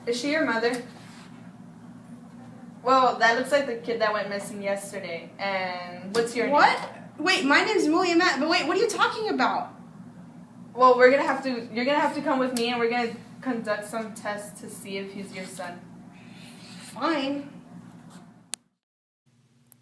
Is she your mother? Well, that looks like the kid that went missing yesterday. And what's your name? What? Wait, my name's Williamette, but wait, what are you talking about? Well, you're gonna have to come with me and we're gonna conduct some tests to see if he's your son. Fine.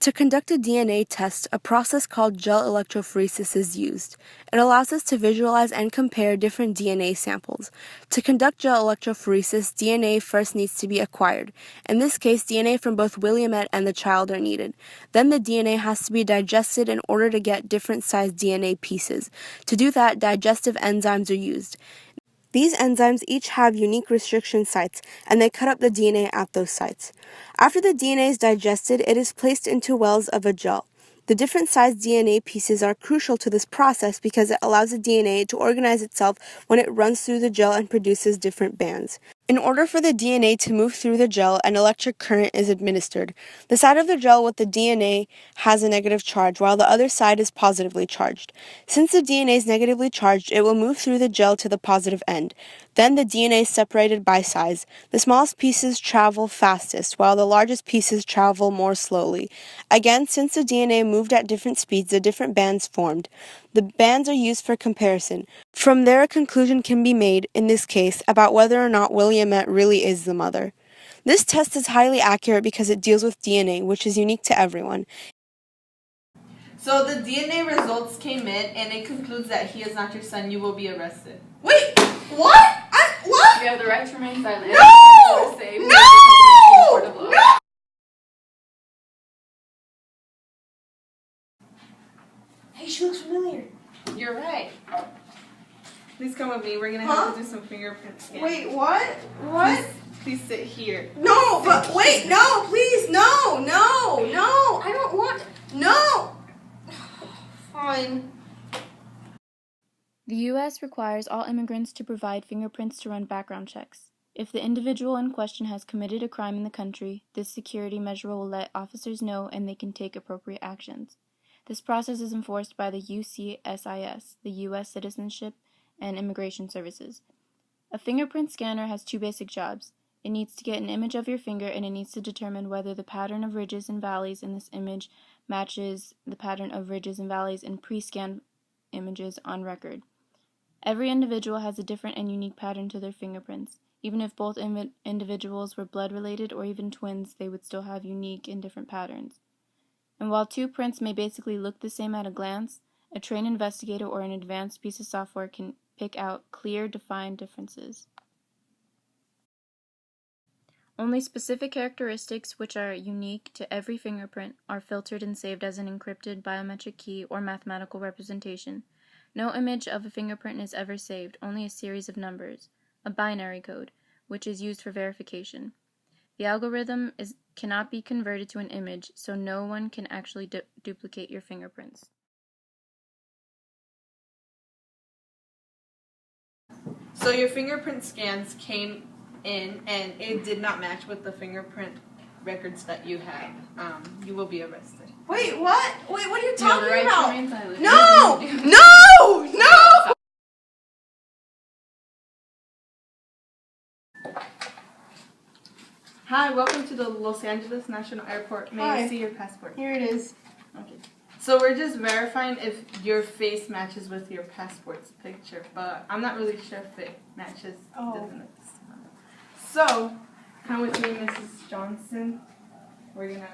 To conduct a DNA test, a process called gel electrophoresis is used. It allows us to visualize and compare different DNA samples. To conduct gel electrophoresis, DNA first needs to be acquired. In this case, DNA from both Williamette and the child are needed. Then the DNA has to be digested in order to get different sized DNA pieces. To do that, digestive enzymes are used. These enzymes each have unique restriction sites, and they cut up the DNA at those sites. After the DNA is digested, it is placed into wells of a gel. The different sized DNA pieces are crucial to this process because it allows the DNA to organize itself when it runs through the gel and produces different bands. In order for the DNA to move through the gel, an electric current is administered. The side of the gel with the DNA has a negative charge, while the other side is positively charged. Since the DNA is negatively charged, it will move through the gel to the positive end. Then the DNA is separated by size. The smallest pieces travel fastest, while the largest pieces travel more slowly. Again, since the DNA moved at different speeds, the different bands formed. The bands are used for comparison. From there, a conclusion can be made, in this case, about whether or not Williamette really is the mother. This test is highly accurate because it deals with DNA, which is unique to everyone. So the DNA results came in and it concludes that he is not your son. You will be arrested. Wait, what? What? You have the right to remain silent. No! No! No! Hey, she looks familiar. You're right. Please come with me. We're going to have to do some fingerprint scanning. Wait, what? What? Please sit here. No, but wait, no, please, no, I don't want, no. Fine. The U.S. requires all immigrants to provide fingerprints to run background checks. If the individual in question has committed a crime in the country, this security measure will let officers know and they can take appropriate actions. This process is enforced by the UCSIS, the U.S. Citizenship and Immigration Services. A fingerprint scanner has two basic jobs. It needs to get an image of your finger and it needs to determine whether the pattern of ridges and valleys in this image matches the pattern of ridges and valleys in pre-scanned images on record. Every individual has a different and unique pattern to their fingerprints. Even if both individuals were blood-related or even twins, they would still have unique and different patterns. And while two prints may basically look the same at a glance, a trained investigator or an advanced piece of software can pick out clear, defined differences. Only specific characteristics which are unique to every fingerprint are filtered and saved as an encrypted biometric key or mathematical representation. No image of a fingerprint is ever saved, only a series of numbers, a binary code, which is used for verification. The algorithm cannot be converted to an image, so no one can actually duplicate your fingerprints. So your fingerprint scans came in and it did not match with the fingerprint records that you have. You will be arrested. Wait, what? Wait, what are you talking right about? to remain silent. No! No! No! Hi, welcome to the Los Angeles National Airport. May I see your passport? Here it is. Okay. So we're just verifying if your face matches with your passport's picture, but I'm not really sure if it matches. Doesn't it? So, come with me, Mrs. Johnson. We're gonna.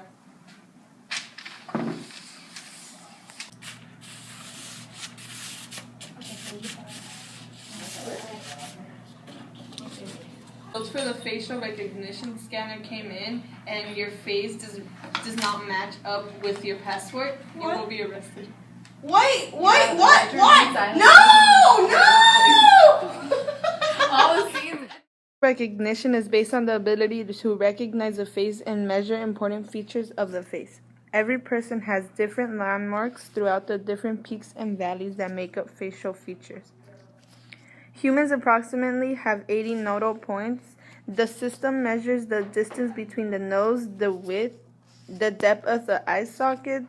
For the facial recognition scanner came in and your face does not match up with your passport, you will be arrested. Wait, what? silent. No! All the scenes. Recognition is based on the ability to recognize a face and measure important features of the face. Every person has different landmarks throughout the different peaks and valleys that make up facial features. Humans approximately have 80 nodal points. The system measures the distance between the nose, the width, the depth of the eye sockets,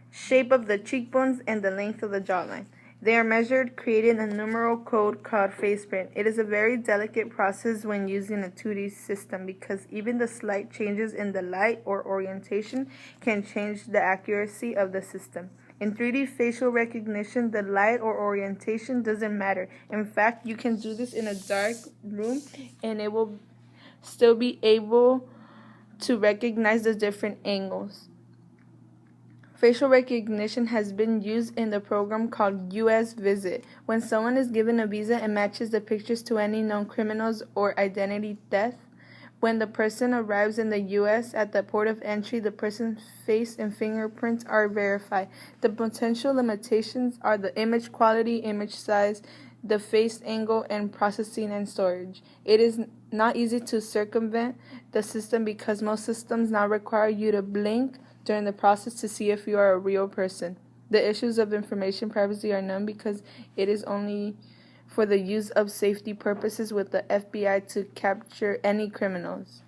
shape of the cheekbones, and the length of the jawline. They are measured creating a numeral code called faceprint. It is a very delicate process when using a 2D system because even the slight changes in the light or orientation can change the accuracy of the system. In 3D facial recognition, the light or orientation doesn't matter. In fact, you can do this in a dark room and it will still be able to recognize the different angles. Facial recognition has been used in the program called U.S. Visit. When someone is given a visa and matches the pictures to any known criminals or identity theft, when the person arrives in the U.S. at the port of entry, the person's face and fingerprints are verified. The potential limitations are the image quality, image size, the face angle, and processing and storage. It is not easy to circumvent the system because most systems now require you to blink during the process to see if you are a real person. The issues of information privacy are none because it is only for the use of safety purposes with the FBI to capture any criminals.